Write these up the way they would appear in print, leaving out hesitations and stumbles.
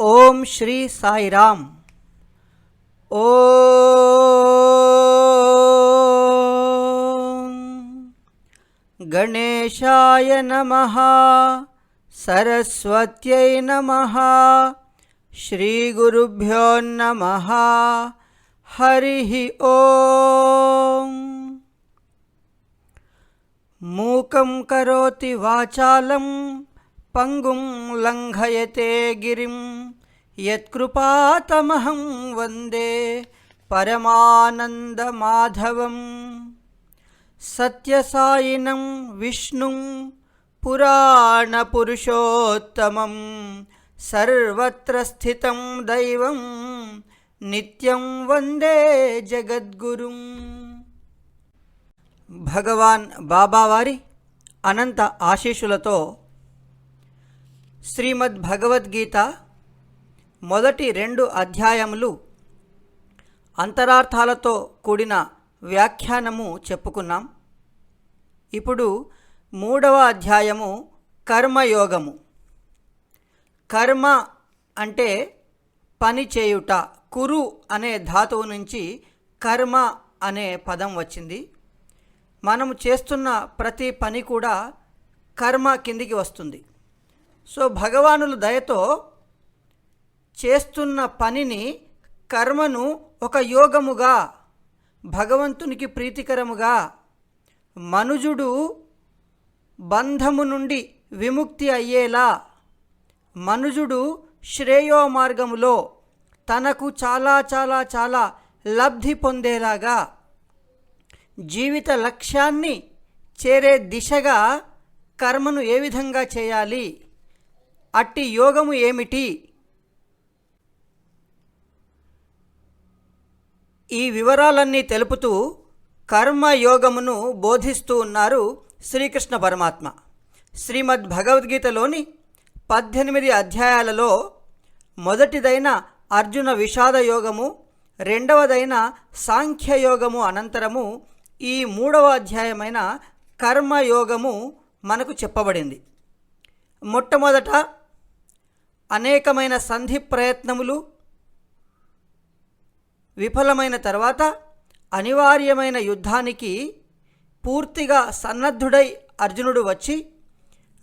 ఓం శ్రీ సాయిరామ్. ఓం గణేశాయ నమః, సరస్వత్యై నమః, శ్రీ గురుభ్యో నమః. హరి ఓం. మూకం కరోతి వాచాలం పంగుం లంఘయతే గిరిం యత్కృపాతమహం వందే పరమానందమాధవం. సత్యసాయినం విష్ణుం పురాణపురుషోత్తమం సర్వత్ర స్థితం దైవం నిత్యం వందే జగద్గురుం. భగవాన్ బాబావారి అనంత ఆశీస్సులతో శ్రీమద్ భగవద్గీత మొదటి 2 అధ్యాయములు అంతరార్థాలతో కూడిన వ్యాఖ్యానము చెప్పుకున్నాం. ఇప్పుడు 3వ అధ్యాయము కర్మయోగము. కర్మ అంటే పని చేయుట. కురు అనే ధాతువు నుంచి కర్మ అనే పదం వచ్చింది. మనము చేస్తున్న ప్రతి పని కూడా కర్మ కిందికి వస్తుంది. సో భగవానుల దయతో చేస్తున్న పనిని, కర్మను ఒక యోగముగా, భగవంతునికి ప్రీతికరముగా, మనుజుడు బంధము నుండి విముక్తి అయ్యేలా, మనుజుడు శ్రేయో మార్గములో తనకు చాలా చాలా చాలా లబ్ధి పొందేలాగా, జీవిత లక్ష్యాన్ని చేరే దిశగా కర్మను ఏ విధంగా చేయాలి, అట్టి యోగము ఏమిటి, ఈ వివరాలన్నీ తెలుపుతూ కర్మయోగమును బోధిస్తూ ఉన్నారు శ్రీకృష్ణ పరమాత్మ. శ్రీమద్ భగవద్గీతలోని 18 అధ్యాయాలలో మొదటిదైన అర్జున విషాద యోగము, 2వదైన సాంఖ్యయోగము అనంతరము ఈ 3వ అధ్యాయమైన కర్మయోగము మనకు చెప్పబడింది. మొట్టమొదట అనేకమైన సంధి ప్రయత్నములు విఫలమైన తర్వాత అనివార్యమైన యుద్ధానికి పూర్తిగా సన్నద్ధుడై అర్జునుడు వచ్చి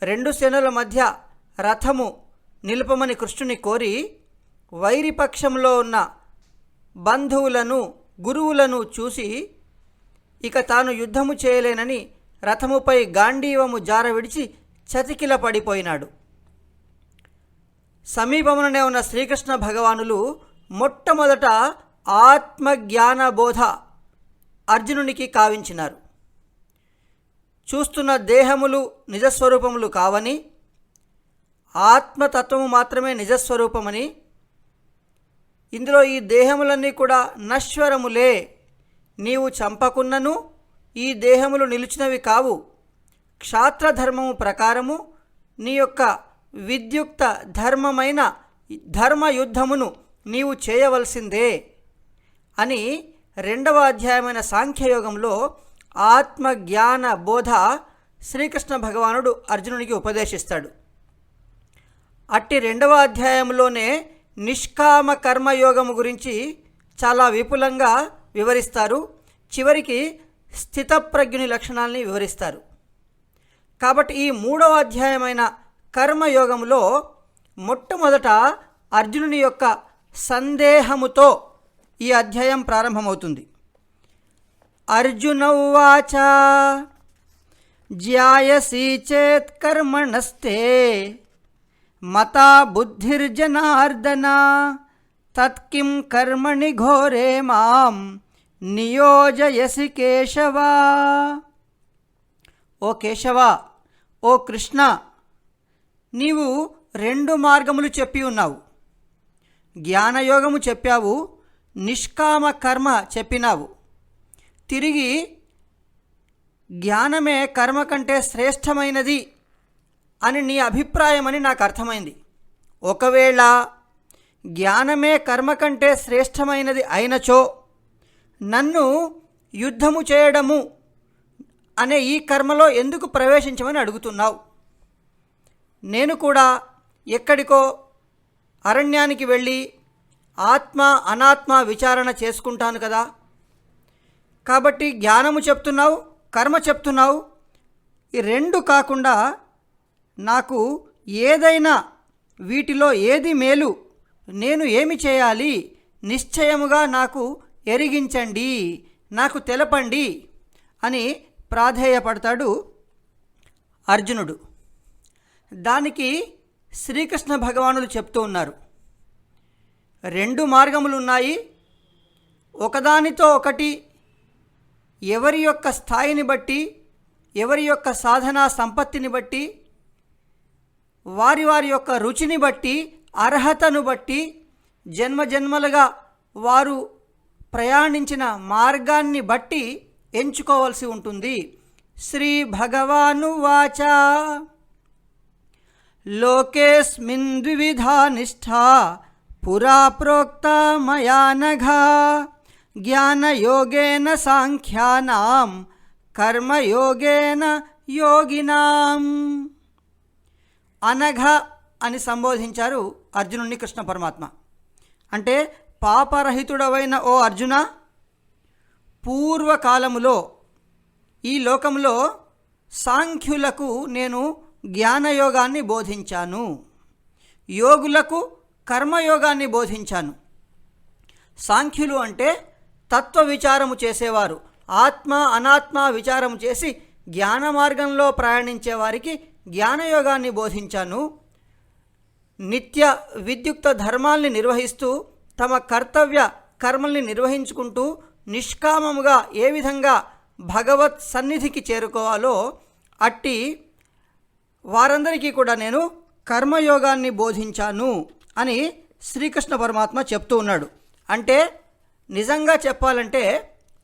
2 సేనల మధ్య రథము నిలుపమని కృష్ణుని కోరి, వైరిపక్షంలో ఉన్న బంధువులను, గురువులను చూసి ఇక తాను యుద్ధము చేయలేనని రథముపై గాంధీవము జార విడిచి చతికిల పడిపోయినాడు. సమీపముననే ఉన్న శ్రీకృష్ణ భగవానులు మొట్టమొదట ఆత్మజ్ఞానబోధ అర్జునునికి కావించినారు. చూస్తున్న దేహములు నిజస్వరూపములు కావని, ఆత్మతత్వము మాత్రమే నిజస్వరూపమని, ఇందులో ఈ దేహములన్నీ కూడా నశ్వరములే, నీవు చంపకున్నను ఈ దేహములు నిలిచినవి కావు, క్షాత్రధర్మము ప్రకారము నీ యొక్క విద్యుక్త ధర్మమైన ధర్మయుద్ధమును నీవు చేయవలసిందే అని 2వ అధ్యాయమైన సాంఖ్యయోగంలో ఆత్మజ్ఞాన బోధ శ్రీకృష్ణ భగవానుడు అర్జునునికి ఉపదేశిస్తాడు. అట్టి 2వ అధ్యాయంలోనే నిష్కామ కర్మయోగము గురించి చాలా విపులంగా వివరిస్తారు. చివరికి స్థితప్రజ్ఞుని లక్షణాలని వివరిస్తారు. కాబట్టి ఈ 3వ అధ్యాయమైన కర్మయోగములో మొట్టమొదట అర్జునుని యొక్క సందేహముతో ఈ అధ్యాయం ప్రారంభమవుతుంది. అర్జునౌవాచ జ్యాయసి చేత్ కర్మణస్తే మతా బుద్ధిర్జనార్దన తత్కిం కర్మణి ఘోరే మాం నియోజయసి కేశవ. ఓ కేశవ, ఓ కృష్ణ, నీవు 2 మార్గములు చెప్పి ఉన్నావు. జ్ఞానయోగము చెప్పావు, నిష్కామ కర్మ చెప్పినావు. తిరిగి జ్ఞానమే కర్మ కంటే శ్రేష్టమైనది అని నీ అభిప్రాయమని నాకు అర్థమైంది. ఒకవేళ జ్ఞానమే కర్మ కంటే శ్రేష్టమైనది అయినచో నన్ను యుద్ధము చేయడము అనే ఈ కర్మలో ఎందుకు ప్రవేశించమని అడుగుతున్నావు? నేను కూడా ఎక్కడికో అరణ్యానికి వెళ్ళి ఆత్మ అనాత్మ విచారణ చేసుకుంటాను కదా. కాబట్టి జ్ఞానము చెప్తున్నావు, కర్మ చెప్తున్నావు, ఈ రెండు కాకుండా నాకు ఏదైనా వీటిలో ఏది మేలు, నేను ఏమి చేయాలి, నిశ్చయముగా నాకు ఎరిగించండి, నాకు తెలపండి అని ప్రాధేయపడతాడు అర్జునుడు. దానికి శ్రీకృష్ణ భగవానులు చెప్తూ ఉన్నారు, రెండు మార్గములు ఉన్నాయి. ఒకదానితో ఒకటి ఎవరి యొక్క స్థాయిని బట్టి, ఎవరి యొక్క సాధనా సంపత్తిని బట్టి, వారి వారి యొక్క రుచిని బట్టి, అర్హతను బట్టి, జన్మజన్మలుగా వారు ప్రయాణించిన మార్గాన్ని బట్టి ఎంచుకోవాల్సి ఉంటుంది. శ్రీ భగవానువాచ లోకేస్మిన్ ద్వివిధా నిష్ఠా పురా ప్రోక్త మయా నఘ జ్ఞానయోగేన సాంఖ్యానాం కర్మయోగేన యోగినాం. అనఘ అని సంబోధించారు అర్జునుడిని కృష్ణ పరమాత్మ. అంటే పాపరహితుడవైన ఓ అర్జున, పూర్వకాలములో ఈ లోకంలో సాంఖ్యులకు నేను జ్ఞానయోగాన్ని బోధించాను, యోగులకు కర్మయోగాన్ని బోధించాను. సాంఖ్యులు అంటే తత్వ విచారము చేసేవారు, ఆత్మ అనాత్మ విచారము చేసి జ్ఞాన మార్గంలో ప్రయాణించే వారికి జ్ఞానయోగాన్ని బోధించాను. నిత్య విద్యుక్త ధర్మాల్ని నిర్వహిస్తూ తమ కర్తవ్య కర్మల్ని నిర్వహించుకుంటూ నిష్కామముగా ఏ విధంగా భగవత్ సన్నిధికి చేరుకోవాలో అట్టి వారందరికీ కూడా నేను కర్మయోగాన్ని బోధించాను అని శ్రీకృష్ణ పరమాత్మ చెప్తూ ఉన్నాడు. అంటే నిజంగా చెప్పాలంటే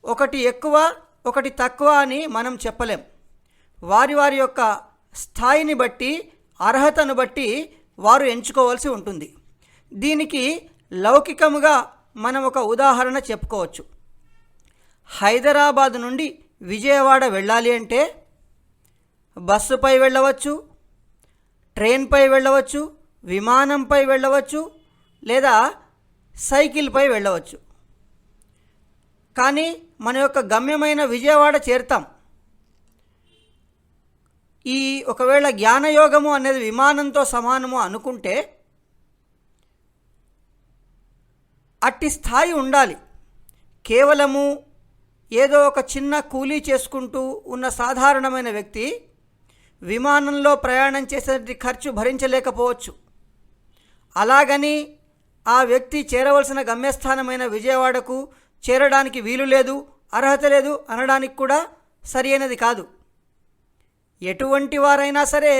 ఒకటి ఎక్కువ ఒకటి తక్కువ అని మనం చెప్పలేం. వారి వారి యొక్క స్థాయిని బట్టి, అర్హతను బట్టి వారు ఎంచుకోవాల్సి ఉంటుంది. దీనికి లౌకికముగా మనం ఒక ఉదాహరణ చెప్పుకోవచ్చు. హైదరాబాద్ నుండి విజయవాడ వెళ్ళాలి అంటే బస్సుపై వెళ్ళవచ్చు, ట్రైన్పై వెళ్ళవచ్చు, విమానంపై వెళ్ళవచ్చు, లేదా సైకిల్పై వెళ్ళవచ్చు. కానీ మన యొక్క గమ్యమైన విజయవాడ చేరుతాం. ఈ ఒకవేళ జ్ఞానయోగము అనేది విమానంతో సమానము అనుకుంటే అట్టి స్థాయి ఉండాలి. కేవలము ఏదో ఒక చిన్న కూలీ చేసుకుంటూ ఉన్న సాధారణమైన వ్యక్తి విమానంలో ప్రయాణం చేసే ఖర్చు భరించలేకపోవచ్చు. అలాగని ఆ వ్యక్తి చేరవలసిన గమ్యస్థానమైన విజయవాడకు చేరడానికి వీలు లేదు, అర్హత లేదు అనడానికి కూడా సరి అయినది కాదు. ఎటువంటి వారైనా సరే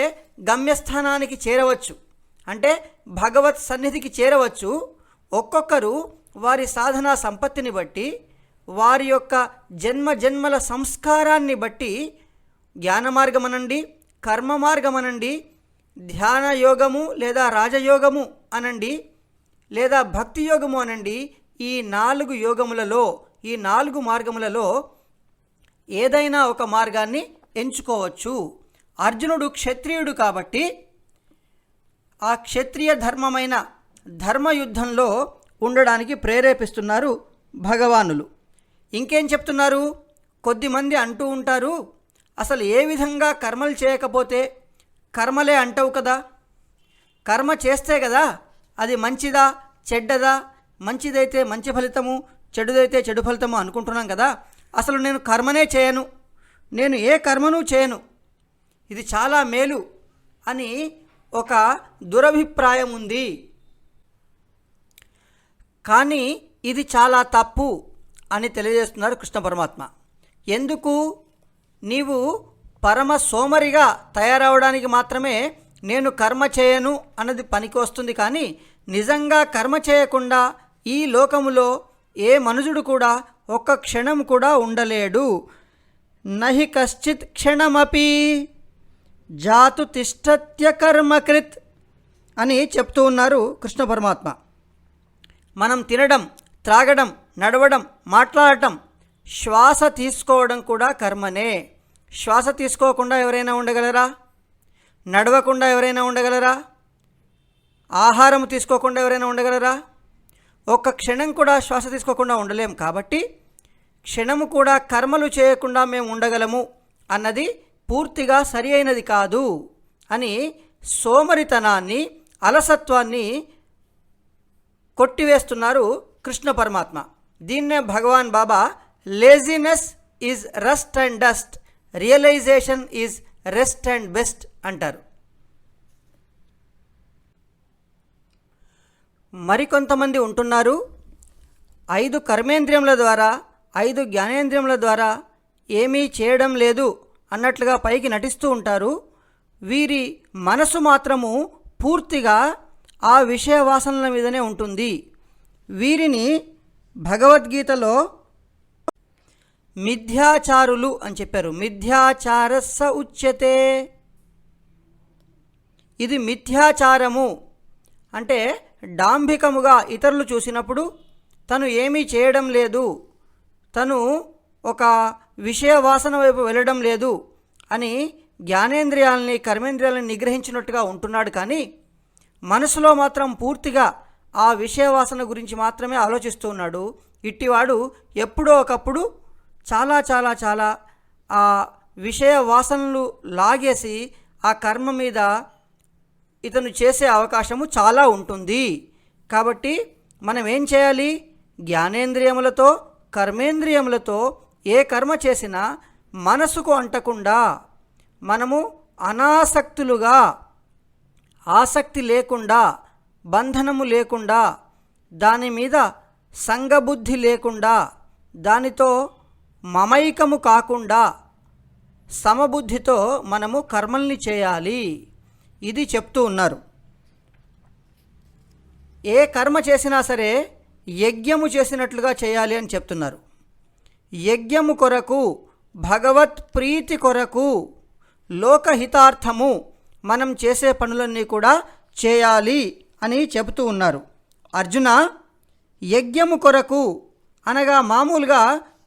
గమ్యస్థానానికి చేరవచ్చు, అంటే భగవత్ సన్నిధికి చేరవచ్చు. ఒక్కొక్కరు వారి సాధనా సంపత్తిని బట్టి, వారి యొక్క జన్మజన్మల సంస్కారాన్ని బట్టి జ్ఞాన మార్గమనండి, కర్మ మార్గమనండి, ధ్యాన యోగము లేదా రాజయోగము అనండి, లేదా భక్తి యోగము అనండి, ఈ 4 యోగములలో, ఈ 4 మార్గములలో ఏదైనా ఒక మార్గాన్ని ఎంచుకోవచ్చు. అర్జునుడు క్షత్రియుడు కాబట్టి ఆ క్షత్రియ ధర్మమైన ధర్మయుద్ధంలో ఉండడానికి ప్రేరేపిస్తున్నారు భగవానులు. ఇంకేం చెప్తున్నారు? కొద్దిమంది అంటూ ఉంటారు, అసలు ఏ విధంగా కర్మలు చేయకపోతే కర్మలే అంటావు కదా, కర్మ చేస్తే కదా అది మంచిదా చెడ్డదా, మంచిదైతే మంచి ఫలితము, చెడుదైతే చెడు ఫలితము అనుకుంటున్నాం కదా, అసలు నేను కర్మనే చేయను, నేను ఏ కర్మను చేయను, ఇది చాలా మేలు అని ఒక దురభిప్రాయం ఉంది. కానీ ఇది చాలా తప్పు అని తెలియజేస్తున్నారు కృష్ణ పరమాత్మ. ఎందుకు? నీవు పరమ సోమరిగా తయారవడానికి మాత్రమే నేను కర్మ చేయను అన్నది పనికి వస్తుంది. కానీ నిజంగా కర్మ చేయకుండా ఈ లోకములో ఏ మనుజుడు కూడా ఒక్క క్షణం కూడా ఉండలేడు. నహి కశ్చిత్ క్షణమపి జాతు తిష్టత్య కర్మకృత్ అని చెప్తూ ఉన్నారు కృష్ణ పరమాత్మ. మనం తినడం, త్రాగడం, నడవడం, మాట్లాడటం, శ్వాస తీసుకోవడం కూడా కర్మనే. శ్వాస తీసుకోకుండా ఎవరైనా ఉండగలరా? నడవకుండా ఎవరైనా ఉండగలరా? ఆహారం తీసుకోకుండా ఎవరైనా ఉండగలరా? ఒక్క క్షణం కూడా శ్వాస తీసుకోకుండా ఉండలేం. కాబట్టి క్షణము కూడా కర్మలు చేయకుండా మేము ఉండగలము అన్నది పూర్తిగా సరి అయినది కాదు అని సోమరితనాన్ని, అలసత్వాన్ని కొట్టివేస్తున్నారు కృష్ణ పరమాత్మ. దీన్నే Bhagwan Baba laziness is rust and dust, realisation is rest and best అంటారు. మరికొంతమంది ఉంటున్నారు 5 కర్మేంద్రియముల ద్వారా 5 జ్ఞానేంద్రియముల ద్వారా ఏమీ చేయడం లేదు అన్నట్లుగా పైకి నటిస్తూ ఉంటారు. వీరి మనసు మాత్రము పూర్తిగా ఆ విషయ వాసనల మీదనే ఉంటుంది. వీరిని భగవద్గీతలో మిథ్యాచారులు అని చెప్పారు. మిథ్యాచారస్స ఉచ్యతే. ఇది మిథ్యాచారము అంటే డాంభికముగా ఇతరులు చూసినప్పుడు తను ఏమీ చేయడం లేదు, తను ఒక విషయ వాసన వైపు వెళ్ళడం లేదు అని జ్ఞానేంద్రియాలని, కర్మేంద్రియాలని నిగ్రహించినట్టుగా ఉంటున్నాడు. కానీ మనసులో మాత్రం పూర్తిగా ఆ విషయ వాసన గురించి మాత్రమే ఆలోచిస్తూ ఉన్నాడు. ఇట్టివాడు ఎప్పుడో ఒకప్పుడు చాలా చాలా చాలా ఆ విషయ వాసనలు లాగేసి ఆ కర్మ మీద ఇతను చేసే అవకాశము చాలా ఉంటుంది. కాబట్టి మనం ఏం చేయాలి? జ్ఞానేంద్రియములతో, కర్మేంద్రియములతో ఏ కర్మ చేసినా మనసుకు అంటకుండా మనము అనాసక్తులుగా, ఆసక్తి లేకుండా, బంధనము లేకుండా, దాని మీద సంగబుద్ధి లేకుండా, దానితో మమైకము కాకుండా సమబుద్ధితో మనము కర్మల్ని చేయాలి. ఇది చెప్తూ ఉన్నారు. ఏ కర్మ చేసినా సరే యజ్ఞము చేసినట్లుగా చేయాలి అని చెప్తున్నారు. యజ్ఞము కొరకు, భగవత్ ప్రీతి కొరకు, లోకహితార్థము మనం చేసే పనులన్నీ కూడా చేయాలి అని చెబుతూ ఉన్నారు. అర్జున, యజ్ఞము కొరకు అనగా మామూలుగా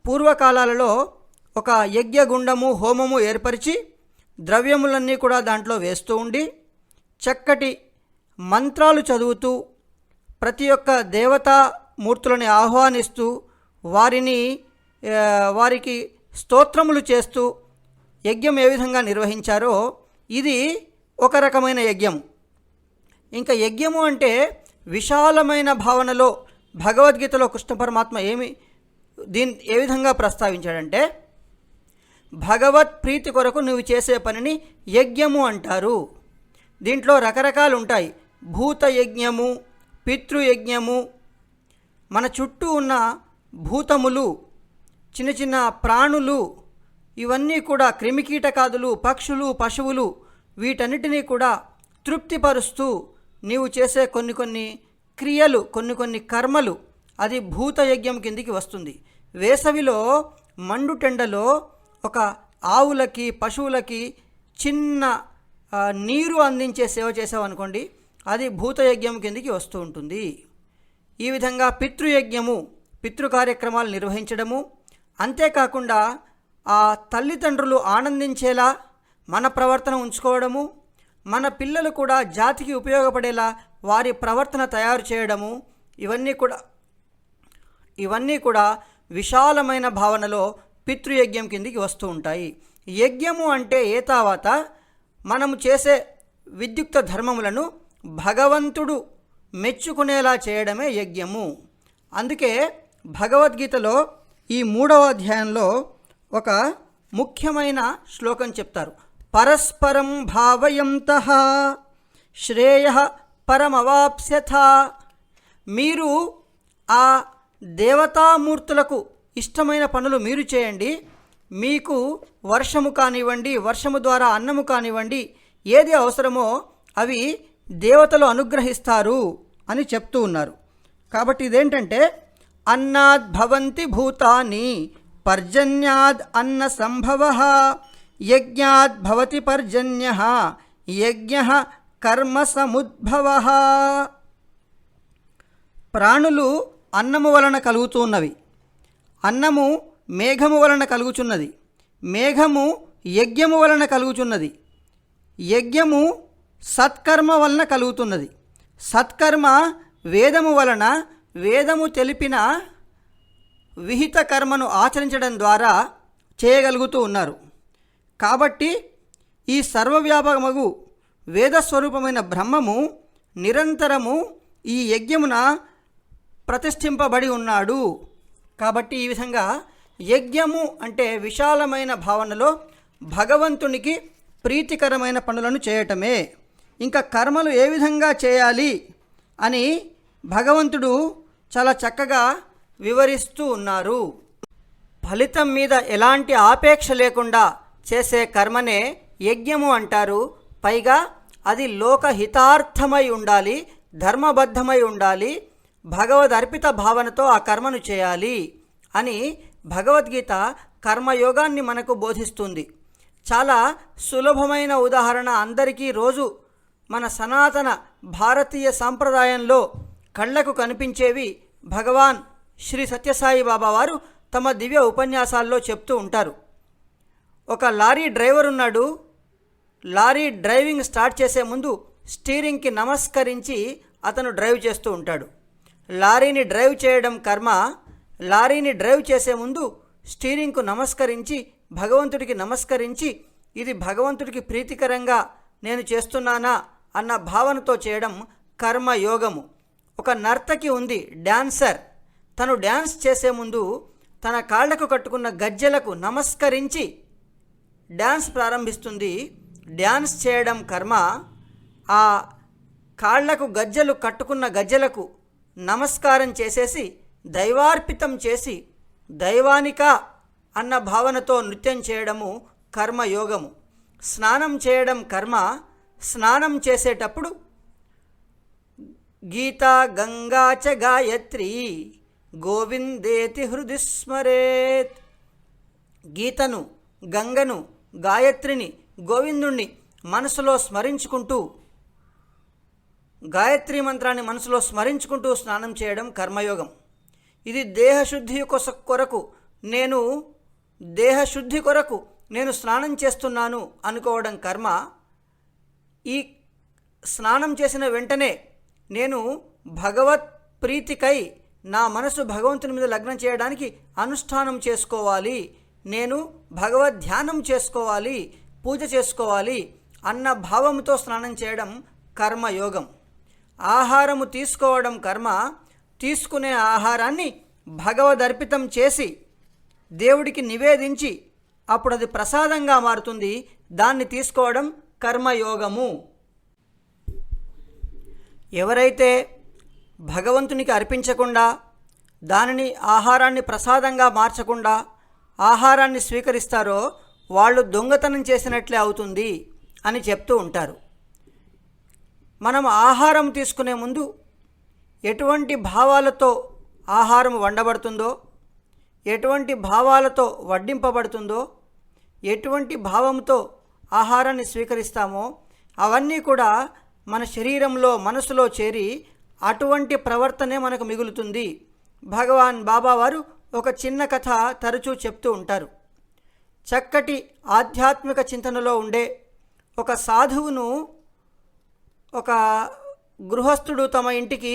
పూర్వకాలాలలో ఒక యజ్ఞగుండము, హోమము ఏర్పరిచి ద్రవ్యములన్నీ కూడా దాంట్లో వేస్తూ ఉండి చక్కటి మంత్రాలు చదువుతూ ప్రతి ఒక్క దేవతా మూర్తులని ఆహ్వానిస్తూ వారికి స్తోత్రములు చేస్తూ యజ్ఞం ఏ విధంగా నిర్వహించారో ఇది ఒక రకమైన యజ్ఞం. ఇంకా యజ్ఞము అంటే విశాలమైన భావనలో భగవద్గీతలో కృష్ణ పరమాత్మ ఏ విధంగా ప్రస్తావించాడంటే, భగవత్ ప్రీతి కొరకు నువ్వు చేసే పనిని యజ్ఞము అంటారు. దీంట్లో రకరకాలు ఉంటాయి. భూత యజ్ఞము, పితృయజ్ఞము, మన చుట్టూ ఉన్న భూతములు, చిన్న చిన్న ప్రాణులు, ఇవన్నీ కూడా క్రిమికీటకాదులు, పక్షులు, పశువులు, వీటన్నిటినీ కూడా తృప్తిపరుస్తూ నీవు చేసే కొన్ని క్రియలు, కొన్ని కర్మలు, అది భూతయజ్ఞం కిందికి వస్తుంది. వేసవిలో మండుటెండలో ఒక ఆవులకి, పశువులకి చిన్న నీరు అందించే సేవ చేసావనుకోండి, అది భూతయజ్ఞం కిందికి వస్తూ ఉంటుంది. ఈ విధంగా పితృయజ్ఞము, పితృ కార్యక్రమాలు నిర్వహించడము, అంతేకాకుండా ఆ తల్లిదండ్రులు ఆనందించేలా మన ప్రవర్తన ఉంచుకోవడము, మన పిల్లలు కూడా జాతికి ఉపయోగపడేలా వారి ప్రవర్తన తయారు చేయడము, ఇవన్నీ కూడా విశాలమైన భావనలో పితృయజ్ఞం కిందికి వస్తూ ఉంటాయి. యజ్ఞము అంటే ఏతావాత మనము చేసే విద్యుక్త ధర్మములను భగవంతుడు మెచ్చుకునేలా చేయడమే యజ్ఞము. అందుకే భగవద్గీతలో ఈ 3వ అధ్యాయంలో ఒక ముఖ్యమైన శ్లోకం చెప్తారు. పరస్పరం భావయంతః శ్రేయః పరమవాప్స్యథ. మీరు ఆ దేవతామూర్తులకు ఇష్టమైన పనులు మీరు చేయండి. మీకు వర్షము కానివ్వండి, వర్షము ద్వారా అన్నము కానివ్వండి, ఏది అవసరమో అవి దేవతలు అనుగ్రహిస్తారు అని చెప్తూ ఉన్నారు. కాబట్టి ఇదేంటంటే, అన్నాద్ భవంతి భూతాని పర్జన్యాద్ అన్న సంభవః యజ్ఞాద్ భవతి పర్జన్యః యజ్ఞః కర్మ సముద్భవః. ప్రాణులు అన్నము వలన కలుగుతూ ఉన్నవి. అన్నము మేఘము వలన కలుగుచున్నది. మేఘము యజ్ఞము వలన కలుగుచున్నది. యజ్ఞము సత్కర్మ వలన కలుగుతున్నది. సత్కర్మ వేదము వలన వేదము తెలిపిన విహిత కర్మను ఆచరించడం ద్వారా చేయగలుగుతూ ఉన్నారు. కాబట్టి ఈ సర్వవ్యాపకమగు వేదస్వరూపమైన బ్రహ్మము నిరంతరము ఈ యజ్ఞమున ప్రతిష్ఠింపబడి ఉన్నాడు. కాబట్టి ఈ విధంగా యజ్ఞము అంటే విశాలమైన భావనలో భగవంతునికి ప్రీతికరమైన పనులను చేయటమే. ఇంకా కర్మలు ఏ విధంగా చేయాలి అని భగవంతుడు చాలా చక్కగా వివరిస్తూ ఉన్నారు. ఫలితం మీద ఎలాంటి ఆపేక్ష లేకుండా చేసే కర్మనే యజ్ఞము అంటారు. పైగా అది లోకహితార్థమై ఉండాలి, ధర్మబద్ధమై ఉండాలి, భగవదర్పిత భావనతో ఆ కర్మను చేయాలి అని భగవద్గీత కర్మయోగాన్ని మనకు బోధిస్తుంది. చాలా సులభమైన ఉదాహరణ అందరికీ రోజు మన సనాతన భారతీయ సాంప్రదాయంలో కళ్ళకు కనిపించేవి భగవాన్ శ్రీ సత్యసాయి బాబా వారు తమ దివ్య ఉపన్యాసాల్లో చెప్తూ ఉంటారు. ఒక లారీ డ్రైవర్ ఉన్నాడు. లారీ డ్రైవింగ్ స్టార్ట్ చేసే ముందు స్టీరింగ్కి నమస్కరించి అతను డ్రైవ్ చేస్తూ ఉంటాడు. లారీని డ్రైవ్ చేయడం కర్మ. లారీని డ్రైవ్ చేసే ముందు స్టీరింగ్కు నమస్కరించి భగవంతుడికి నమస్కరించి ఇది భగవంతుడికి ప్రీతికరంగా నేను చేస్తున్నానా అన్న భావనతో చేయడం కర్మయోగము. ఒక నర్తకి ఉంది, డ్యాన్సర్. తను డ్యాన్స్ చేసే ముందు తన కాళ్లకు కట్టుకున్న గజ్జెలకు నమస్కరించి డ్యాన్స్ ప్రారంభిస్తుంది. డ్యాన్స్ చేయడం కర్మ. ఆ కాళ్లకు గజ్జెలు కట్టుకున్న గజ్జెలకు నమస్కారం చేసేసి దైవార్పితం చేసి దైవానిక అన్న భావనతో నృత్యం చేయడము కర్మయోగము. స్నానం చేయడం కర్మ. స్నానం చేసేటప్పుడు గీతా గంగా చ గాయత్రి గోవిందేతి హృది స్మరేత్. గీతను, గంగను, గాయత్రిని, గోవిందుణ్ణి మనసులో స్మరించుకుంటూ, గాయత్రి మంత్రాన్ని మనసులో స్మరించుకుంటూ స్నానం చేయడం కర్మయోగం. ఇది దేహశుద్ధి కొరకు దేహశుద్ధి కొరకు నేను స్నానం చేస్తున్నాను అనుకోవడం కర్మ. ఈ స్నానం చేసిన వెంటనే నేను భగవత్ ప్రీతికై నా మనసు భగవంతుని మీద లగ్నం చేయడానికి అనుష్ఠానం చేసుకోవాలి, నేను భగవద్ ధ్యానం చేసుకోవాలి, పూజ చేసుకోవాలి అన్న భావంతో స్నానం చేయడం కర్మయోగం. ఆహారము తీసుకోవడం కర్మ. తీసుకునే ఆహారాన్ని భగవదర్పితం చేసి దేవుడికి నివేదించి అప్పుడు అది ప్రసాదంగా మారుతుంది. దాన్ని తీసుకోవడం కర్మయోగము. ఎవరైతే భగవంతునికి అర్పించకుండా దానిని ఆహారాన్ని ప్రసాదంగా మార్చకుండా ఆహారాన్ని స్వీకరిస్తారో వాళ్ళు దొంగతనం చేసినట్లే అవుతుంది అని చెప్తూ ఉంటారు. మనం ఆహారం తీసుకునే ముందు ఎటువంటి భావాలతో ఆహారం వండబడుతుందో, ఎటువంటి భావాలతో వడ్డింపబడుతుందో, ఎటువంటి భావంతో ఆహారాన్ని స్వీకరిస్తామో అవన్నీ కూడా మన శరీరంలో, మనసులో చేరి అటువంటి ప్రవర్తనే మనకు మిగులుతుంది. భగవాన్ బాబా వారు ఒక చిన్న కథ తరచూ చెప్తూ ఉంటారు. చక్కటి ఆధ్యాత్మిక చింతనలో ఉండే ఒక సాధువును ఒక గృహస్థుడు తమ ఇంటికి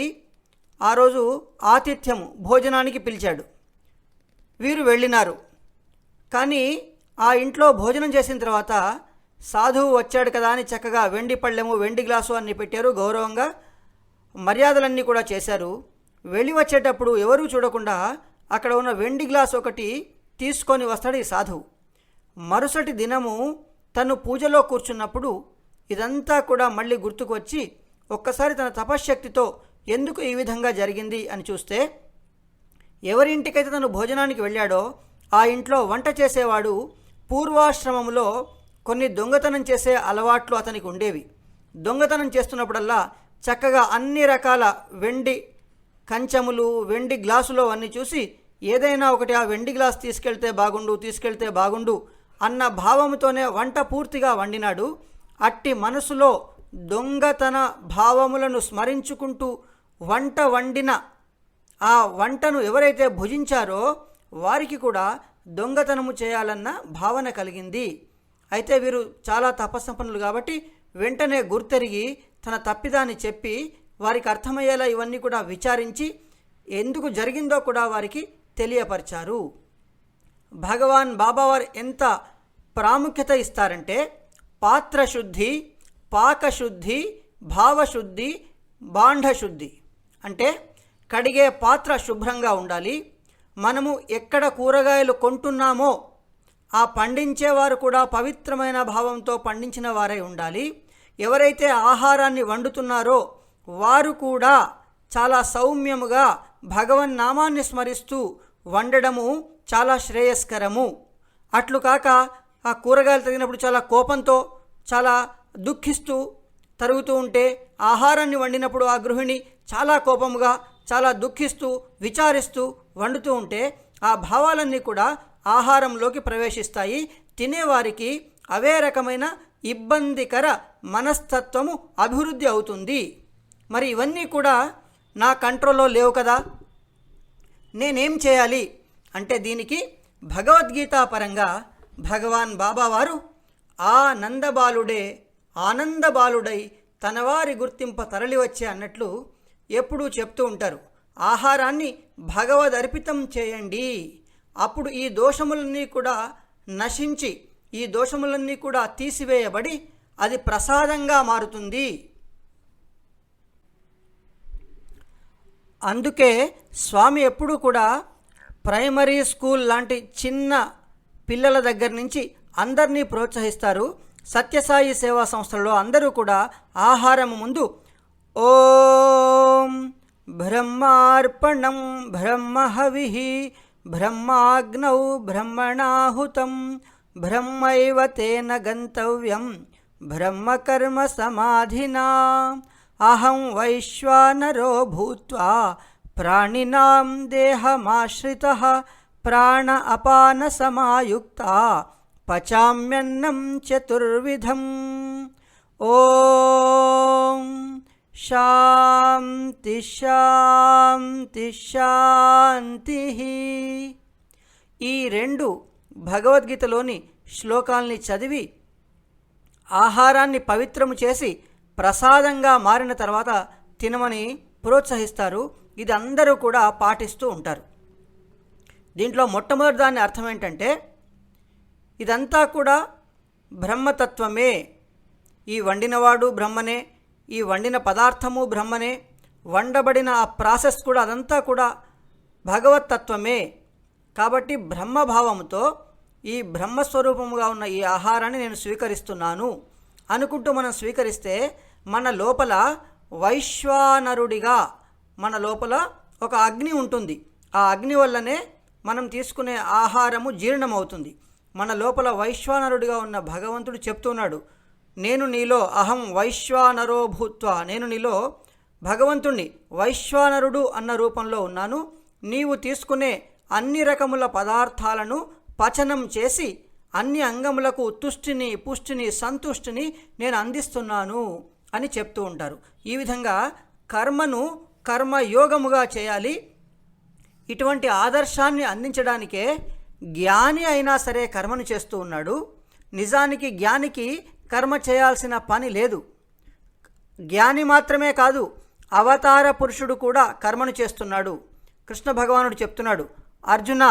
ఆ రోజు ఆతిథ్యము భోజనానికి పిలిచాడు. వీరు వెళ్ళినారు. కానీ ఆ ఇంట్లో భోజనం చేసిన తర్వాత సాధువు వచ్చాడు కదా అని చక్కగా వెండి పళ్ళెము, వెండి గ్లాసు అన్ని పెట్టారు. గౌరవంగా మర్యాదలన్నీ కూడా చేశారు. వెళ్ళి వచ్చేటప్పుడు ఎవరూ చూడకుండా అక్కడ ఉన్న వెండి గ్లాస్ ఒకటి తీసుకొని వస్తాడు ఈ సాధువు. మరుసటి దినము తను పూజలో కూర్చున్నప్పుడు ఇదంతా కూడా మళ్ళీ గుర్తుకు వచ్చి ఒక్కసారి తన తపశ్శక్తితో ఎందుకు ఈ విధంగా జరిగింది అని చూస్తే, ఎవరింటికైతే తను భోజనానికి వెళ్ళాడో ఆ ఇంట్లో వంట చేసేవాడు పూర్వాశ్రమంలో కొన్ని దొంగతనం చేసే అలవాట్లు అతనికి ఉండేవి. దొంగతనం చేస్తున్నప్పుడల్లా చక్కగా అన్ని రకాల వెండి కంచములు, వెండి గ్లాసులు అన్నీ చూసి ఏదైనా ఒకటి ఆ వెండి గ్లాస్ తీసుకెళ్తే బాగుండు అన్న భావముతోనే వంట పూర్తిగా వండినాడు. అట్టి మనసులో దొంగతన భావములను స్మరించుకుంటూ వంట వండిన ఆ వంటను ఎవరైతే భుజించారో వారికి కూడా దొంగతనము చేయాలన్న భావన కలిగింది. అయితే వీరు చాలా తపస్సంపన్నులు కాబట్టి వెంటనే గుర్తెరిగి తన తప్పిదాన్ని చెప్పి వారికి అర్థమయ్యేలా ఇవన్నీ కూడా విచారించి ఎందుకు జరిగిందో కూడా వారికి తెలియపరిచారు. భగవాన్ బాబావారు ఎంత ప్రాముఖ్యత ఇస్తారంటే పాత్రశుద్ధి, పాకశుద్ధి, భావశుద్ధి, బాంఢశుద్ధి. అంటే కడిగే పాత్ర శుభ్రంగా ఉండాలి. మనము ఎక్కడ కూరగాయలు కొంటున్నామో ఆ పండించేవారు కూడా పవిత్రమైన భావంతో పండించిన వారై ఉండాలి. ఎవరైతే ఆహారాన్ని వండుతున్నారో వారు కూడా చాలా సౌమ్యముగా భగవన్నామాన్ని స్మరిస్తూ వండడము చాలా శ్రేయస్కరము. అట్లు కాక ఆ కూరగాయలు తగినప్పుడు చాలా కోపంతో చాలా దుఃఖిస్తూ తరుగుతూ ఉంటే, ఆహారాన్ని వండినప్పుడు ఆ గృహిణి చాలా కోపముగా చాలా దుఃఖిస్తూ విచారిస్తూ వండుతూ ఉంటే ఆ భావాలన్నీ కూడా ఆహారంలోకి ప్రవేశిస్తాయి. తినేవారికి అవే రకమైన ఇబ్బందికర మనస్తత్వము అభివృద్ధి అవుతుంది. మరి ఇవన్నీ కూడా నా కంట్రోల్లో లేవు కదా, నేనేం చేయాలి అంటే దీనికి భగవద్గీతా పరంగా భగవాన్ బాబావారు ఆనందబాలుడే ఆనందబాలుడై తనవారి గుర్తింప తరలివచ్చే అన్నట్లు ఎప్పుడూ చెప్తూ ఉంటారు. ఆహారాన్ని భగవదర్పితం చేయండి, అప్పుడు ఈ దోషములన్నీ కూడా నశించి ఈ దోషములన్నీ కూడా తీసివేయబడి అది ప్రసాదంగా మారుతుంది. అందుకే స్వామి ఎప్పుడూ కూడా ప్రైమరీ స్కూల్ లాంటి చిన్న పిల్లల దగ్గర నుంచి అందరినీ ప్రోత్సహిస్తారు. సత్యసాయి సేవా సంస్థలలో అందరూ కూడా ఆహారం ముందు ఓం బ్రహ్మార్పణం బ్రహ్మహవిః బ్రహ్మాగ్నౌ బ్రహ్మణాహుతం బ్రహ్మైవ తేన గంతవ్యం బ్రహ్మకర్మ సమాధినా అహం వైశ్వానరో భూత్వా ప్రాణినాం దేహమాశ్రితః ప్రాణ అపాన సమాయుక్తా పచామ్యన్నం చతుర్విధం. ఓం శాంతి శాంతి శాంతి. ఈ రెండు భగవద్గీతలోని శ్లోకాల్ని చదివి ఆహారాన్ని పవిత్రము చేసి ప్రసాదంగా మారిన తర్వాత తినమని ప్రోత్సహిస్తారు. ఇది అందరూ కూడా పాటిస్తూ ఉంటారు. దీంట్లో మొట్టమొదటి దాని అర్థం ఏంటంటే ఇదంతా కూడా బ్రహ్మతత్వమే, ఈ వండినవాడు బ్రహ్మనే, ఈ వండిన పదార్థము బ్రహ్మనే, వండబడిన ఆ ప్రాసెస్ కూడా అదంతా కూడా భగవతత్వమే. కాబట్టి బ్రహ్మభావంతో ఈ బ్రహ్మస్వరూపముగా ఉన్న ఈ ఆహారాన్ని నేను స్వీకరిస్తున్నాను అనుకుంటూ మనం స్వీకరిస్తే మన లోపల వైశ్వానరుడిగా మన లోపల ఒక అగ్ని ఉంటుంది. ఆ అగ్ని వల్లనే మనం తీసుకునే ఆహారము జీర్ణమవుతుంది. మన లోపల వైశ్వానరుడిగా ఉన్న భగవంతుడు చెప్తున్నాడు, నేను నీలో అహం వైశ్వానరో భూత్వా, నేను నీలో భగవంతుణ్ణి వైశ్వానరుడు అన్న రూపంలో ఉన్నాను. నీవు తీసుకునే అన్ని రకముల పదార్థాలను పచనం చేసి అన్ని అంగములకు తుష్టిని పుష్టిని సంతుష్టిని నేను అందిస్తున్నాను అని చెప్తూ ఉంటారు. ఈ విధంగా కర్మను కర్మయోగముగా చేయాలి. ఇటువంటి ఆదర్శాన్ని అందించడానికే జ్ఞాని అయినా సరే కర్మను చేస్తూ ఉన్నాడు. నిజానికి జ్ఞానికి కర్మ చేయాల్సిన పని లేదు. జ్ఞాని మాత్రమే కాదు, అవతార పురుషుడు కూడా కర్మను చేస్తున్నాడు. కృష్ణ భగవానుడు చెప్తున్నాడు, అర్జున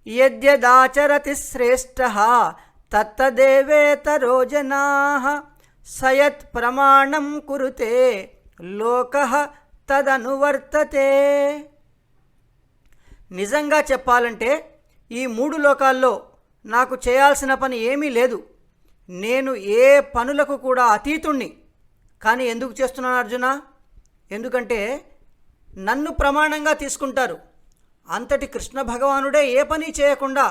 యద్యదాచరతి శ్రేష్ఠః తత్తదేవేతరో జనాః సయత్ ప్రమాణం కురుతే లోకః తదనువర్తతే. నిజంగా చెప్పాలంటే ఈ మూడు లోకాల్లో నాకు చేయాల్సిన పని ఏమీ లేదు. నేను ఏ పనులకు కూడా అతీతుణ్ణి. కానీ ఎందుకు చేస్తున్నాను అర్జున? ఎందుకంటే నన్ను ప్రమాణంగా తీసుకుంటారు. అంతటి కృష్ణ భగవానుడే ఏ పని చేయకుండా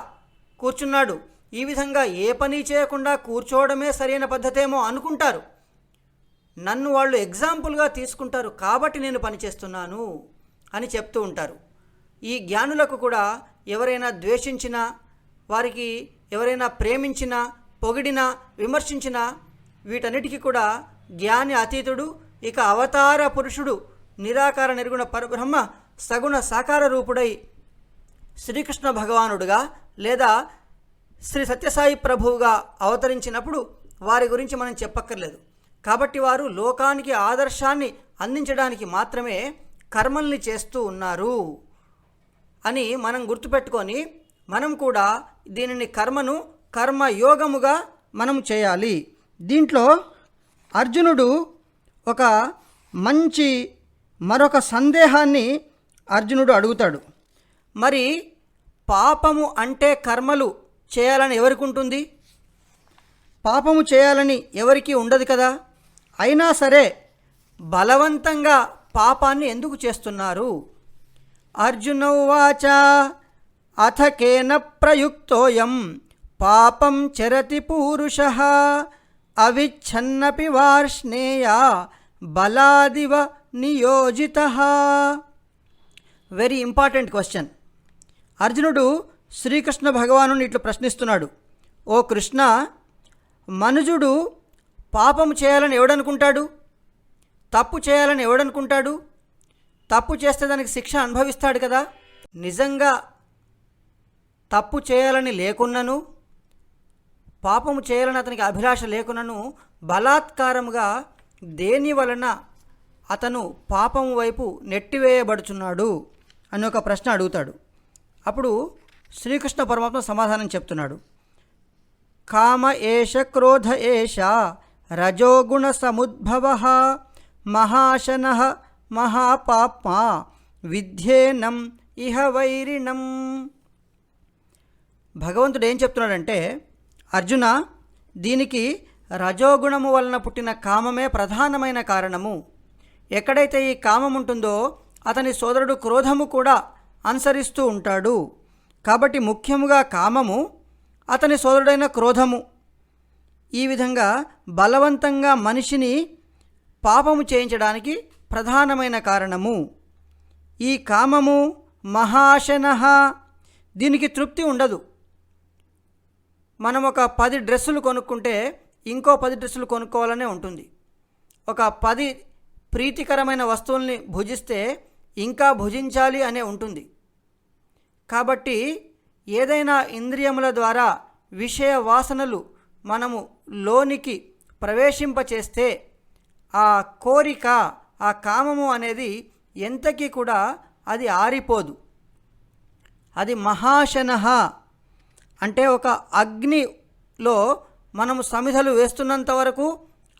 కూర్చున్నాడు. ఈ విధంగా ఏ పని చేయకుండా కూర్చోవడమే సరైన పద్ధతేమో అనుకుంటారు. నన్ను వాళ్ళు ఎగ్జాంపుల్గా తీసుకుంటారు కాబట్టి నేను పని చేస్తున్నాను అని చెప్తూ ఉంటారు. ఈ జ్ఞానులకు కూడా ఎవరైనా ద్వేషించినా, వారికి ఎవరైనా ప్రేమించినా, పొగిడినా, విమర్శించినా వీటన్నిటికీ కూడా జ్ఞాని అతీతుడు, ఇక అవతార పురుషుడు నిరాకార నిర్గుణ పరబ్రహ్మ సగుణ సాకార రూపుడై శ్రీకృష్ణ భగవానుడుగా లేదా శ్రీ సత్యసాయి ప్రభువుగా అవతరించినప్పుడు వారి గురించి మనం చెప్పక్కర్లేదు. కాబట్టి వారు లోకానికి ఆదర్శాన్ని అందించడానికి మాత్రమే కర్మల్ని చేస్తూ ఉన్నారు అని మనం గుర్తుపెట్టుకొని మనం కూడా దీనిని కర్మయోగముగా మనం చేయాలి. దీంట్లో అర్జునుడు ఒక మంచి మరొక సందేహాన్ని అర్జునుడు అడుగుతాడు. మరి పాపము అంటే కర్మలు చేయాలని ఎవరికి ఉంటుంది? పాపము చేయాలని ఎవరికీ ఉండదు కదా. అయినా సరే బలవంతంగా పాపాన్ని ఎందుకు చేస్తున్నారు? అర్జున ఉవాచ అథ కేన ప్రయుక్తోయం పాపం చరతి పూరుషః అవిచ్ఛన్నపి వార్ష్ణేయ బలాదివ నియోజితః. Very important question. అర్జునుడు శ్రీకృష్ణ భగవానుని ఇట్లు ప్రశ్నిస్తున్నాడు. ఓ కృష్ణ, మనుజుడు పాపము చేయాలని ఎవడనుకుంటాడు? తప్పు చేయాలని ఎవడనుకుంటాడు? తప్పు చేస్తే దానికి శిక్ష అనుభవిస్తాడు కదా. నిజంగా తప్పు చేయాలని లేకున్నను, పాపము చేయాలని అతనికి అభిలాష లేకున్నను బలాత్కారముగా దేని వలన అతను పాపము వైపు నెట్టివేయబడుచున్నాడు అని ఒక ప్రశ్న అడుగుతాడు. అప్పుడు శ్రీకృష్ణ పరమాత్మ సమాధానం చెప్తున్నాడు. కామ ఏష క్రోధ ఏష రజోగుణ సముద్భవః మహాశనః మహాపాప్మా విద్యేనం ఇహ వైరిణం. భగవంతుడు ఏం చెప్తున్నాడంటే, అర్జున, దీనికి రజోగుణము వలన పుట్టిన కామమే ప్రధానమైన కారణము. ఎక్కడైతే ఈ కామం ఉంటుందో అతని సోదరుడు క్రోధము కూడా అనుసరిస్తూ ఉంటాడు. కాబట్టి ముఖ్యముగా కామము, అతని సోదరుడైన క్రోధము, ఈ విధంగా బలవంతంగా మనిషిని పాపము చేయించడానికి ప్రధానమైన కారణము. ఈ కామము మహాశనః, దీనికి తృప్తి ఉండదు. మనం ఒక 10 డ్రెస్సులు కొనుక్కుంటే ఇంకో 10 డ్రెస్సులు కొనుక్కోవాలనే ఉంటుంది. ఒక 10 ప్రీతికరమైన వస్తువుల్ని భుజిస్తే ఇంకా భుజించాలి అనే ఉంటుంది. కాబట్టి ఏదైనా ఇంద్రియముల ద్వారా విషయ వాసనలు మనము లోనికి ప్రవేశింపచేస్తే ఆ కోరిక, ఆ కామము అనేది ఎంతకీ కూడా అది ఆరిపోదు. అది మహాశనః అంటే ఒక అగ్నిలో మనము సమిధలు వేస్తున్నంత వరకు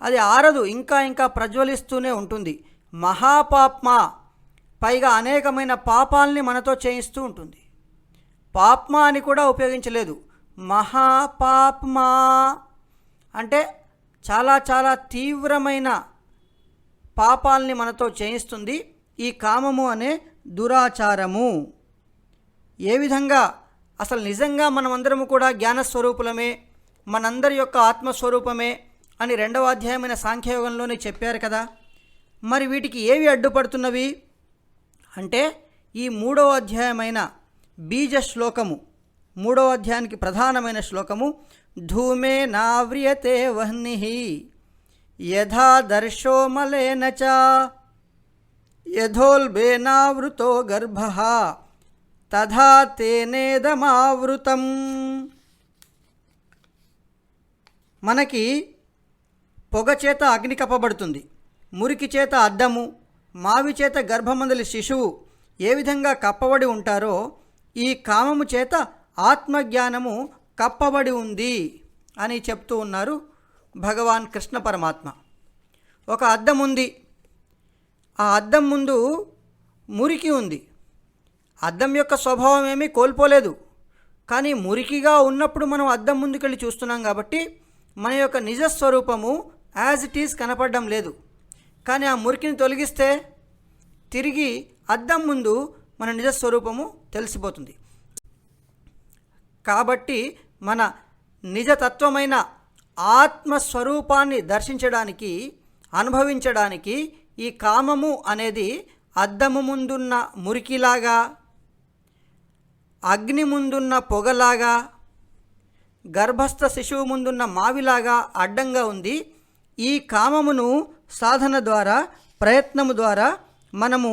అది ఆరదు, ఇంకా ఇంకా ప్రజ్వలిస్తూనే ఉంటుంది. మహాపాప్మా, పైగా అనేకమైన పాపాలని మనతో చేయిస్తూ ఉంటుంది. పాప్మా అని కూడా ఉపయోగించలేదు, మహాపాప్మా అంటే చాలా చాలా తీవ్రమైన పాపాలని మనతో చేయిస్తుంది ఈ కామము అనే దురాచారము. ఏ విధంగా అసలు నిజంగా మనమందరము కూడా జ్ఞానస్వరూపులమే, మనందరి యొక్క ఆత్మస్వరూపమే అని 2వ అధ్యాయమైన సాంఖ్యయోగంలోనే చెప్పారు కదా. మరి వీటికి ఏవి అడ్డుపడుతున్నవి అంటే ఈ 3వ అధ్యాయమైన బీజ శ్లోకము, 3వ అధ్యాయానికి ప్రధానమైన శ్లోకము, ధూమే నావ్రియతే వహ్నిః యథా దర్శో మలేన చ యథోల్బేనావృతో గర్భః తథా తేనేదమావృతం. మనకి పొగ చేత అగ్ని కప్పబడుతుంది, మురికి చేత అద్దము, మావి చేత గర్భమందలి శిశువు ఏ విధంగా కప్పబడి ఉంటారో ఈ కామము చేత ఆత్మజ్ఞానము కప్పబడి ఉంది అని చెప్తూ ఉన్నారు భగవాన్ కృష్ణ పరమాత్మ. ఒక అద్దం ఉంది, ఆ అద్దం ముందు మురికి ఉంది. అద్దం యొక్క స్వభావం ఏమీ కోల్పోలేదు, కానీ మురికిగా ఉన్నప్పుడు మనం అద్దం ముందుకెళ్ళి చూస్తున్నాం కాబట్టి మన యొక్క నిజస్వరూపము యాజ్ ఇట్ ఈజ్ కనపడడం లేదు. కానీ ఆ మురికిని తొలగిస్తే తిరిగి అద్దం ముందు మన నిజస్వరూపము తెలిసిపోతుంది. కాబట్టి మన నిజతత్వమైన ఆత్మస్వరూపాన్ని దర్శించడానికి, అనుభవించడానికి ఈ కామము అనేది అద్దము ముందున్న మురికిలాగా, అగ్ని ముందున్న పొగలాగా, గర్భస్థ శిశువు ముందున్న మావిలాగా అడ్డంగా ఉంది. ఈ కామమును సాధన ద్వారా, ప్రయత్నము ద్వారా మనము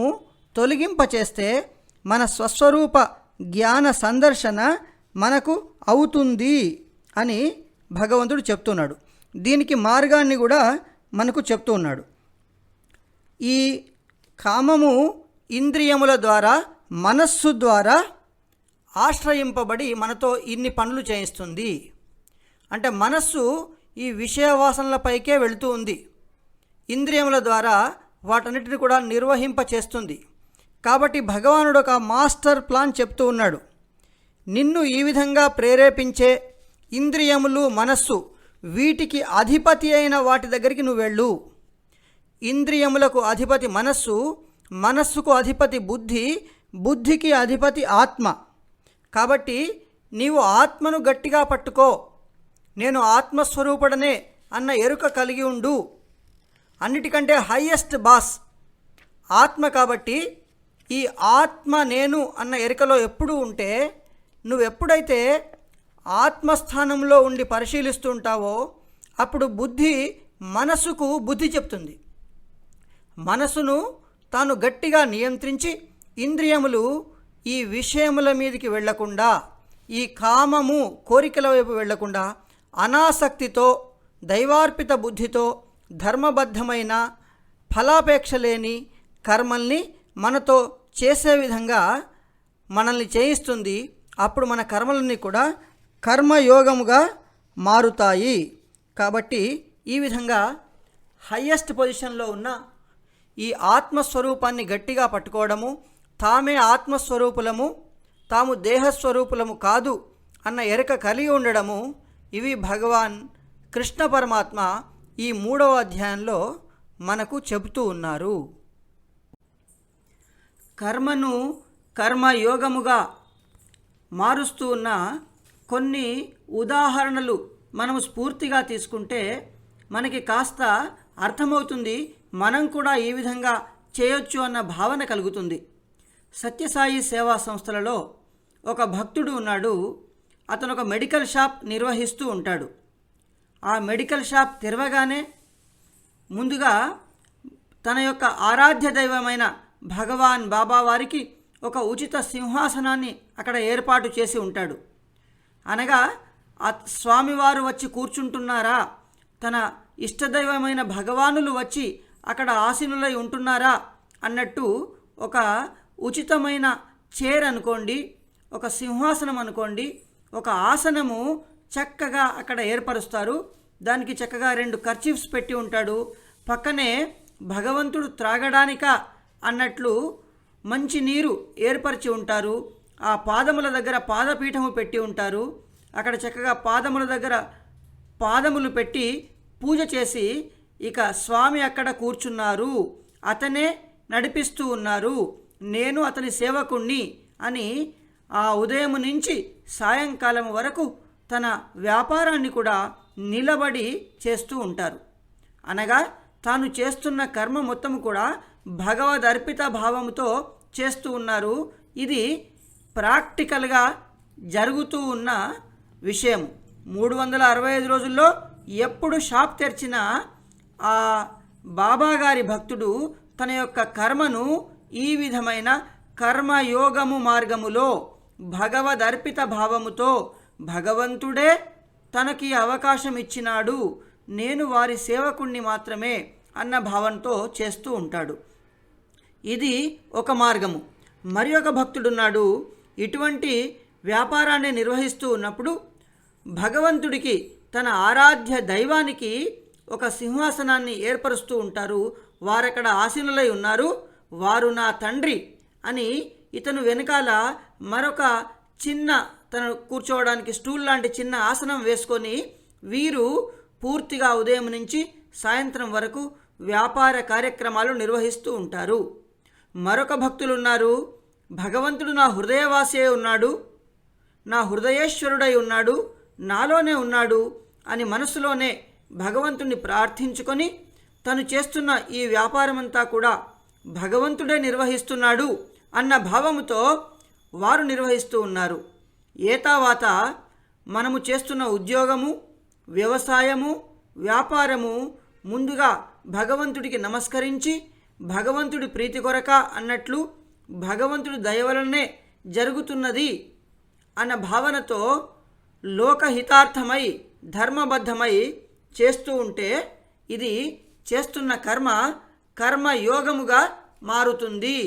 తొలగింపచేస్తే మన స్వస్వరూప జ్ఞాన సందర్శన మనకు అవుతుంది అని భగవంతుడు చెప్తున్నాడు. దీనికి మార్గాన్ని కూడా మనకు చెప్తూ ఉన్నాడు. ఈ కామము ఇంద్రియముల ద్వారా, మనస్సు ద్వారా ఆశ్రయింపబడి మనతో ఇన్ని పనులు చేయిస్తుంది. అంటే మనస్సు ఈ విషయ వాసనలపైకే వెళుతూ ఉంది, ఇంద్రియముల ద్వారా వాటన్నిటిని కూడా నిర్వహింప చేస్తుంది. కాబట్టి భగవానుడు ఒక మాస్టర్ ప్లాన్ చెప్తూ ఉన్నాడు. నిన్ను ఈ విధంగా ప్రేరేపించే ఇంద్రియములు, మనస్సు, వీటికి అధిపతి అయిన వాటి దగ్గరికి నువ్వు వెళ్ళు. ఇంద్రియములకు అధిపతి మనస్సు, మనస్సుకు అధిపతి బుద్ధి, బుద్ధికి అధిపతి ఆత్మ. కాబట్టి నీవు ఆత్మను గట్టిగా పట్టుకో, నేను ఆత్మస్వరూపుడనే అన్న ఎరుక కలిగి ఉండు. అన్నిటికంటే హయ్యెస్ట్ బాస్ ఆత్మ. కాబట్టి ఈ ఆత్మ నేను అన్న ఎరుకలో ఎప్పుడూ ఉంటే, నువ్వెప్పుడైతే ఆత్మస్థానంలో ఉండి పరిశీలిస్తూ ఉంటావో అప్పుడు బుద్ధి మనసుకు బుద్ధి చెప్తుంది. మనసును తాను గట్టిగా నియంత్రించి ఇంద్రియములు ఈ విషయముల మీదకి వెళ్లకుండా, ఈ కామము కోరికల వైపు వెళ్లకుండా అనాసక్తితో, దైవార్పిత బుద్ధితో ధర్మబద్ధమైన ఫలాపేక్ష లేని కర్మల్ని మనతో చేసే విధంగా మనల్ని చేయిస్తుంది. అప్పుడు మన కర్మలన్నీ కూడా కర్మయోగముగా మారుతాయి. కాబట్టి ఈ విధంగా హయ్యెస్ట్ పొజిషన్లో ఉన్న ఈ ఆత్మస్వరూపాన్ని గట్టిగా పట్టుకోవడము, తామే ఆత్మస్వరూపులము, తాము దేహస్వరూపులము కాదు అన్న ఎరుక కలిగి ఉండడము, ఇవి భగవాన్ కృష్ణ పరమాత్మ ఈ 3వ అధ్యాయంలో మనకు చెబుతూ ఉన్నారు. కర్మను కర్మయోగముగా మారుస్తూ ఉన్న కొన్ని ఉదాహరణలు మనము స్ఫూర్తిగా తీసుకుంటే మనకి కాస్త అర్థమవుతుంది. మనం కూడా ఈ విధంగా చేయొచ్చు అన్న భావన కలుగుతుంది. సత్యసాయి సేవా సంస్థలలో ఒక భక్తుడు ఉన్నాడు. అతను ఒక మెడికల్ షాప్ నిర్వహిస్తూ ఉంటాడు. ఆ మెడికల్ షాప్ తెరవగానే ముందుగా తన యొక్క ఆరాధ్య దైవమైన భగవాన్ బాబా వారికి ఒక ఉచిత సింహాసనాన్ని అక్కడ ఏర్పాటు చేసి ఉంటాడు. అనగా ఆ స్వామివారు వచ్చి కూర్చుంటున్నారా, తన ఇష్టదైవమైన భగవానులు వచ్చి అక్కడ ఆసీనులై ఉంటున్నారా అన్నట్టు ఒక ఉచితమైన చైర్ అనుకోండి, ఒక సింహాసనం అనుకోండి, ఒక ఆసనము చక్కగా అక్కడ ఏర్పరుస్తారు. దానికి చక్కగా 2 కర్చీఫ్స్ పెట్టి ఉంటాడు. పక్కనే భగవంతుడు త్రాగడానిక అన్నట్లు మంచి నీరు ఏర్పరిచి ఉంటారు. ఆ పాదముల దగ్గర పాదపీఠము పెట్టి ఉంటారు. అక్కడ చక్కగా పాదముల దగ్గర పాదములు పెట్టి పూజ చేసి, ఇక స్వామి అక్కడ కూర్చున్నారు, అతనే నడిపిస్తూ ఉన్నారు, నేను అతని సేవకుణ్ణి అని ఆ ఉదయం నుంచి సాయంకాలం వరకు తన వ్యాపారాన్ని కూడా నిలబడి చేస్తూ ఉంటారు. అనగా తాను చేస్తున్న కర్మ మొత్తం కూడా భగవద్ అర్పిత భావంతో చేస్తూ ఉన్నారు. ఇది ప్రాక్టికల్గా జరుగుతూ ఉన్న విషయం. 365 రోజుల్లో ఎప్పుడు షాప్ తెరిచినా ఆ బాబాగారి భక్తుడు తన యొక్క కర్మను ఈ విధమైన కర్మయోగము మార్గములో భగవద్ అర్పిత భావముతో, భగవంతుడే తనకి అవకాశం ఇచ్చినాడు, నేను వారి సేవకుణ్ణి మాత్రమే అన్న భావంతో చేస్తూ ఉంటాడు. ఇది ఒక మార్గము. మరి ఒక భక్తుడున్నాడు. ఇటువంటి వ్యాపారాన్ని నిర్వహిస్తూ ఉన్నప్పుడు భగవంతుడికి, తన ఆరాధ్య దైవానికి ఒక సింహాసనాన్ని ఏర్పరుస్తూ ఉంటారు. వారక్కడ ఆసీనులై ఉన్నారు, వారు నా తండ్రి అని ఇతను వెనకాల మరొక చిన్న, తను కూర్చోవడానికి స్టూల్ లాంటి చిన్న ఆసనం వేసుకొని వీరు పూర్తిగా ఉదయం నుంచి సాయంత్రం వరకు వ్యాపార కార్యక్రమాలు నిర్వహిస్తూ ఉంటారు. మరొక భక్తులు ఉన్నారు. భగవంతుడు నా హృదయవాసే ఉన్నాడు, నా హృదయేశ్వరుడై ఉన్నాడు, నాలోనే ఉన్నాడు అని మనసులోనే భగవంతుణ్ణి ప్రార్థించుకొని తను చేస్తున్న ఈ వ్యాపారమంతా కూడా భగవంతుడే నిర్వహిస్తున్నాడు అన్న భావముతో వారు నిర్వహిస్తూ ఉన్నారు. ఏతావాత మనము చేస్తున్న ఉద్యోగము, వ్యవసాయము, వ్యాపారము ముందుగా భగవంతుడికి నమస్కరించి భగవంతుడి ప్రీతి కొరక అన్నట్లు భగవంతుడి దయ వలనే జరుగుతున్నది అన్న భావనతో లోకహితార్థమై ధర్మబద్ధమై చేస్తూ ఉంటే ఇది చేస్తున్న కర్మ కర్మయోగముగా మారుతుంది.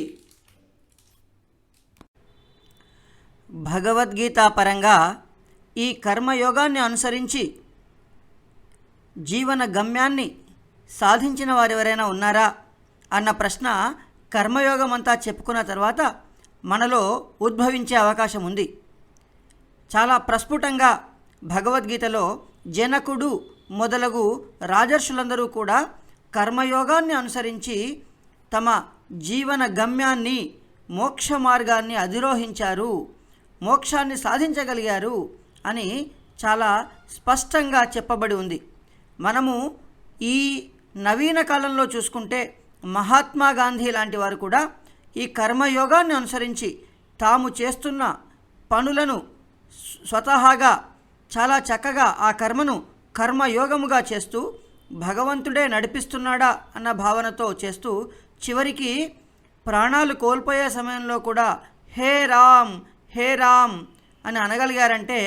భగవద్గీత పరంగా ఈ కర్మయోగాన్ని అనుసరించి జీవన గమ్యాన్ని సాధించిన వారెవరైనా ఉన్నారా అన్న ప్రశ్న కర్మయోగం అంతా చెప్పుకున్న తర్వాత మనలో ఉద్భవించే అవకాశం ఉంది. చాలా ప్రస్ఫుటంగా భగవద్గీతలో జనకుడు మొదలగు రాజర్షులందరూ కూడా కర్మయోగాన్ని అనుసరించి తమ జీవన గమ్యాన్ని, మోక్ష మార్గాన్ని అధిరోహించారు, మోక్షాన్ని సాధించగలిగారు అని చాలా స్పష్టంగా చెప్పబడి ఉంది. మనము ఈ నవీన కాలంలో చూసుకుంటే మహాత్మా గాంధీ లాంటి వారు కూడా ఈ కర్మయోగాన్ని అనుసరించి తాము చేస్తున్న పనులను స్వతహాగా చాలా చక్కగా ఆ కర్మను కర్మయోగముగా చేస్తూ భగవంతుడే నడిపిస్తున్నాడా అన్న భావనతో చేస్తూ చివరికి ప్రాణాలు కోల్పోయే సమయంలో కూడా హే రామ్ హే రామ్ అని అనగలిగారంటే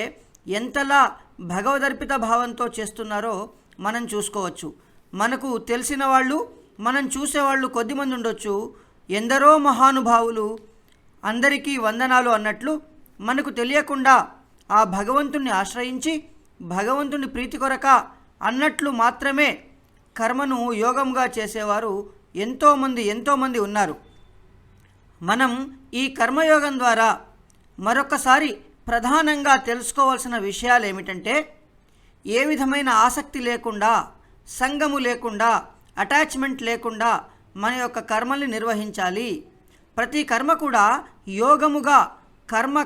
ఎంతలా భగవదర్పిత భావంతో చేస్తున్నారో మనం చూసుకోవచ్చు. మనకు తెలిసిన వాళ్ళు, మనం చూసేవాళ్ళు కొద్దిమంది ఉండొచ్చు, ఎందరో మహానుభావులు, అందరికీ వందనాలు అన్నట్లు మనకు తెలియకుండా ఆ భగవంతుణ్ణి ఆశ్రయించి భగవంతుని ప్రీతి కొరక అన్నట్లు మాత్రమే కర్మను యోగంగా చేసేవారు ఎంతోమంది ఉన్నారు. మనం ఈ కర్మయోగం ద్వారా మరొకసారి ప్రధానంగా తెలుసుకోవాల్సిన విషయాలు ఏమిటంటే, ఏ విధమైన ఆసక్తి లేకుండా, సంగము లేకుండా, అటాచ్మెంట్ లేకుండా మన యొక్క కర్మల్ని నిర్వహించాలి. ప్రతి కర్మ కూడా యోగముగా,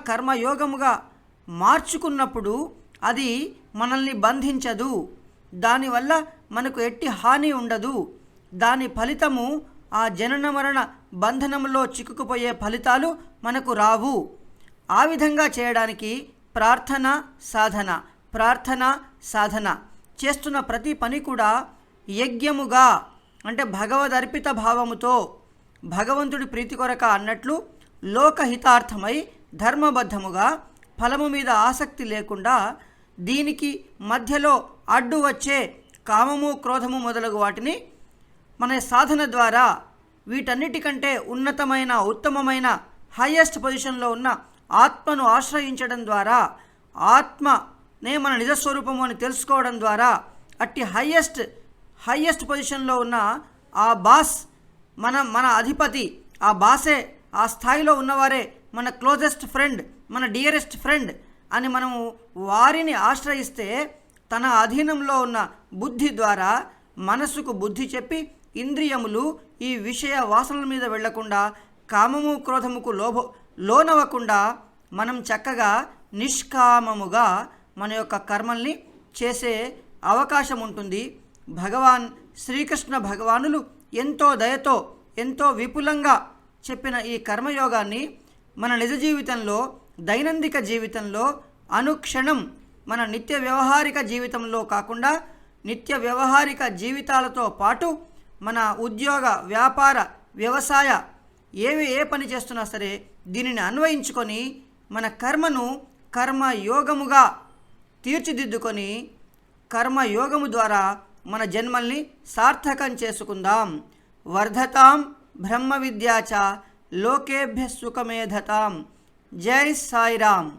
కర్మయోగముగా మార్చుకున్నప్పుడు అది మనల్ని బంధించదు, దానివల్ల మనకు ఎట్టి హాని ఉండదు, దాని ఫలితము ఆ జనన మరణ బంధనంలో చిక్కుకుపోయే ఫలితాలు మనకు రావు. ఆ విధంగా చేయడానికి ప్రార్థన సాధన చేస్తున్న ప్రతి పని కూడా యజ్ఞముగా, అంటే భగవదర్పిత భావముతో భగవంతుడి ప్రీతి కొరక అన్నట్లు లోకహితార్థమై ధర్మబద్ధముగా, ఫలము మీద ఆసక్తి లేకుండా, దీనికి మధ్యలో అడ్డు వచ్చే కామము, క్రోధము మొదలగు వాటిని మన సాధన ద్వారా, వీటన్నిటికంటే ఉన్నతమైన, ఉత్తమమైన, హయ్యెస్ట్ పొజిషన్లో ఉన్న ఆత్మను ఆశ్రయించడం ద్వారా, ఆత్మనే మన నిజస్వరూపము అని తెలుసుకోవడం ద్వారా, అట్టి హయ్యెస్ట్ పొజిషన్లో ఉన్న ఆ బాస్, మన అధిపతి, ఆ బాసే, ఆ స్థాయిలో ఉన్నవారే మన క్లోజెస్ట్ ఫ్రెండ్, మన డియరెస్ట్ ఫ్రెండ్ అని మనము వారిని ఆశ్రయిస్తే తన అధీనంలో ఉన్న బుద్ధి ద్వారా మనసుకు బుద్ధి చెప్పి ఇంద్రియములు ఈ విషయ వాసనల మీద వెళ్లకుండా, కామము క్రోధముకు లోనవ్వకుండా మనం చక్కగా నిష్కామముగా మన యొక్క కర్మల్ని చేసే అవకాశం ఉంటుంది. భగవాన్ శ్రీకృష్ణ భగవానులు ఎంతో దయతో, ఎంతో విపులంగా చెప్పిన ఈ కర్మయోగాన్ని మన నిజ జీవితంలో, దైనందిక జీవితంలో అనుక్షణం, మన నిత్య వ్యవహారిక జీవితంలో కాకుండా నిత్య వ్యవహారిక జీవితాలతో పాటు మన ఉద్యోగ, వ్యాపార, వ్యవసాయ ఏ పని చేస్తున్నా సరే దీనిని అన్వయించుకొని మన కర్మను కర్మయోగముగా తీర్చిదిద్దుకొని కర్మయోగము ద్వారా మన జన్మల్ని సార్థకం చేసుకుందాం. వర్ధతాం బ్రహ్మ విద్యాచ లోకేభ్య సుఖమేధతాం. జై సాయిరామ్.